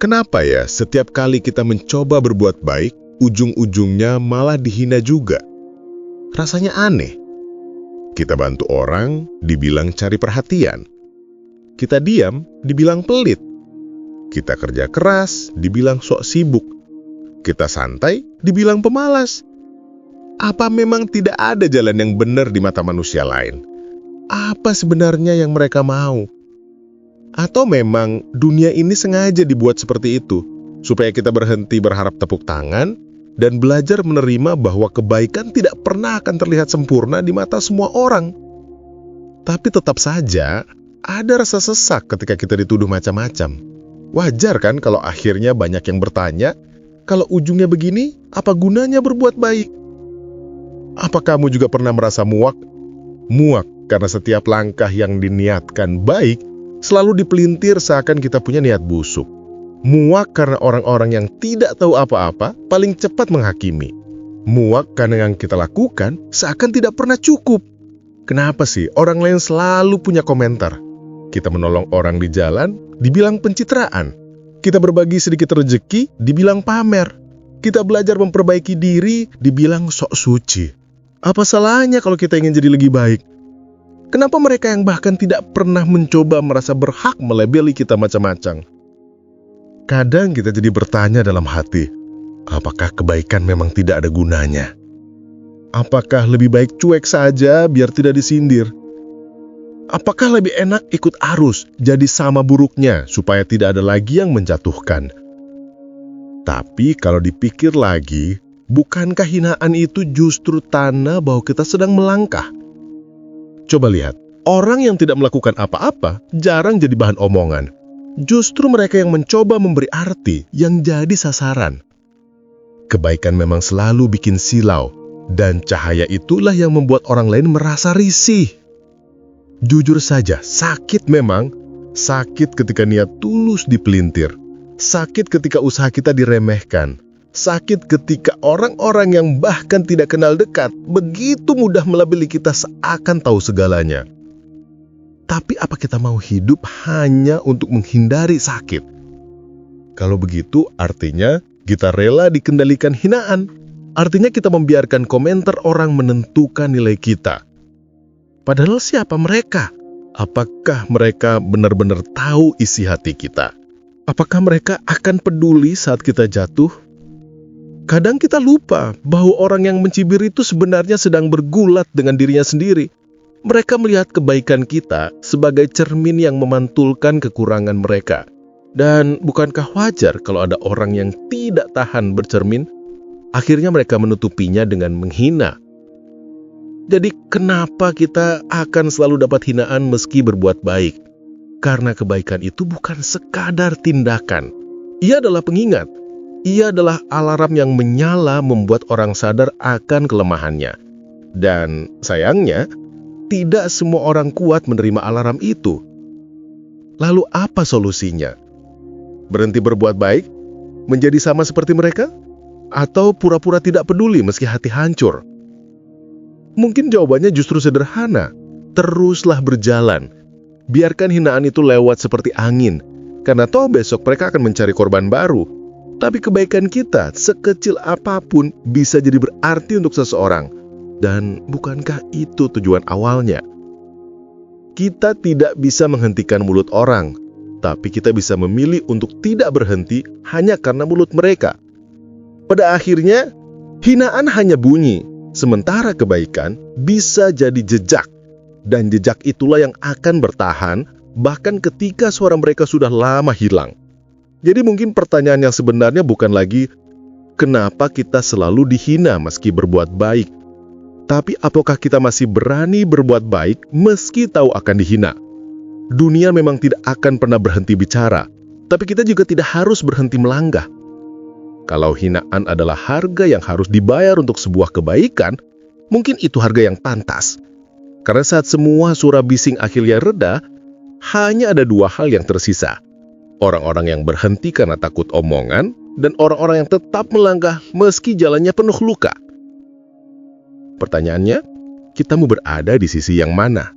Kenapa ya setiap kali kita mencoba berbuat baik, ujung-ujungnya malah dihina juga? Rasanya aneh. Kita bantu orang, dibilang cari perhatian. Kita diam, dibilang pelit. Kita kerja keras, dibilang sok sibuk. Kita santai, dibilang pemalas. Apa memang tidak ada jalan yang benar di mata manusia lain? Apa sebenarnya yang mereka mau? Atau memang dunia ini sengaja dibuat seperti itu, supaya kita berhenti berharap tepuk tangan dan belajar menerima bahwa kebaikan tidak pernah akan terlihat sempurna di mata semua orang. Tapi tetap saja, ada rasa sesak ketika kita dituduh macam-macam. Wajar kan kalau akhirnya banyak yang bertanya, kalau ujungnya begini, apa gunanya berbuat baik? Apa kamu juga pernah merasa muak? Muak karena setiap langkah yang diniatkan baik, selalu dipelintir seakan kita punya niat busuk. Muak karena orang-orang yang tidak tahu apa-apa paling cepat menghakimi. Muak karena yang kita lakukan seakan tidak pernah cukup. Kenapa sih orang lain selalu punya komentar? Kita menolong orang di jalan, dibilang pencitraan. Kita berbagi sedikit rezeki, dibilang pamer. Kita belajar memperbaiki diri, dibilang sok suci. Apa salahnya kalau kita ingin jadi lebih baik? Kenapa mereka yang bahkan tidak pernah mencoba merasa berhak melabeli kita macam-macam? Kadang kita jadi bertanya dalam hati, apakah kebaikan memang tidak ada gunanya? Apakah lebih baik cuek saja biar tidak disindir? Apakah lebih enak ikut arus, jadi sama buruknya supaya tidak ada lagi yang menjatuhkan? Tapi kalau dipikir lagi, bukankah hinaan itu justru tanda bahwa kita sedang melangkah? Coba lihat, orang yang tidak melakukan apa-apa jarang jadi bahan omongan. Justru mereka yang mencoba memberi arti yang jadi sasaran. Kebaikan memang selalu bikin silau, dan cahaya itulah yang membuat orang lain merasa risih. Jujur saja, sakit memang. Sakit ketika niat tulus dipelintir. Sakit ketika usaha kita diremehkan. Sakit ketika orang-orang yang bahkan tidak kenal dekat begitu mudah melabeli kita seakan tahu segalanya. Tapi apa kita mau hidup hanya untuk menghindari sakit? Kalau begitu artinya kita rela dikendalikan hinaan. Artinya kita membiarkan komentar orang menentukan nilai kita. Padahal siapa mereka? Apakah mereka benar-benar tahu isi hati kita? Apakah mereka akan peduli saat kita jatuh? Kadang kita lupa bahwa orang yang mencibir itu sebenarnya sedang bergulat dengan dirinya sendiri. Mereka melihat kebaikan kita sebagai cermin yang memantulkan kekurangan mereka. Dan bukankah wajar kalau ada orang yang tidak tahan bercermin, akhirnya mereka menutupinya dengan menghina? Jadi kenapa kita akan selalu dapat hinaan meski berbuat baik? Karena kebaikan itu bukan sekadar tindakan. Ia adalah pengingat. Ia adalah alarm yang menyala membuat orang sadar akan kelemahannya. Dan sayangnya, tidak semua orang kuat menerima alarm itu. Lalu apa solusinya? Berhenti berbuat baik? Menjadi sama seperti mereka? Atau pura-pura tidak peduli meski hati hancur? Mungkin jawabannya justru sederhana. Teruslah berjalan. Biarkan hinaan itu lewat seperti angin. Karena toh besok mereka akan mencari korban baru. Tapi kebaikan kita, sekecil apapun, bisa jadi berarti untuk seseorang. Dan bukankah itu tujuan awalnya? Kita tidak bisa menghentikan mulut orang, tapi kita bisa memilih untuk tidak berhenti hanya karena mulut mereka. Pada akhirnya, hinaan hanya bunyi, sementara kebaikan bisa jadi jejak. Dan jejak itulah yang akan bertahan, bahkan ketika suara mereka sudah lama hilang. Jadi mungkin pertanyaan yang sebenarnya bukan lagi kenapa kita selalu dihina meski berbuat baik, tapi apakah kita masih berani berbuat baik meski tahu akan dihina? Dunia memang tidak akan pernah berhenti bicara, tapi kita juga tidak harus berhenti melangkah. Kalau hinaan adalah harga yang harus dibayar untuk sebuah kebaikan, mungkin itu harga yang pantas. Karena saat semua suara bising akhirnya reda, hanya ada dua hal yang tersisa. Orang-orang yang berhenti karena takut omongan, dan orang-orang yang tetap melangkah meski jalannya penuh luka. Pertanyaannya, kita mau berada di sisi yang mana?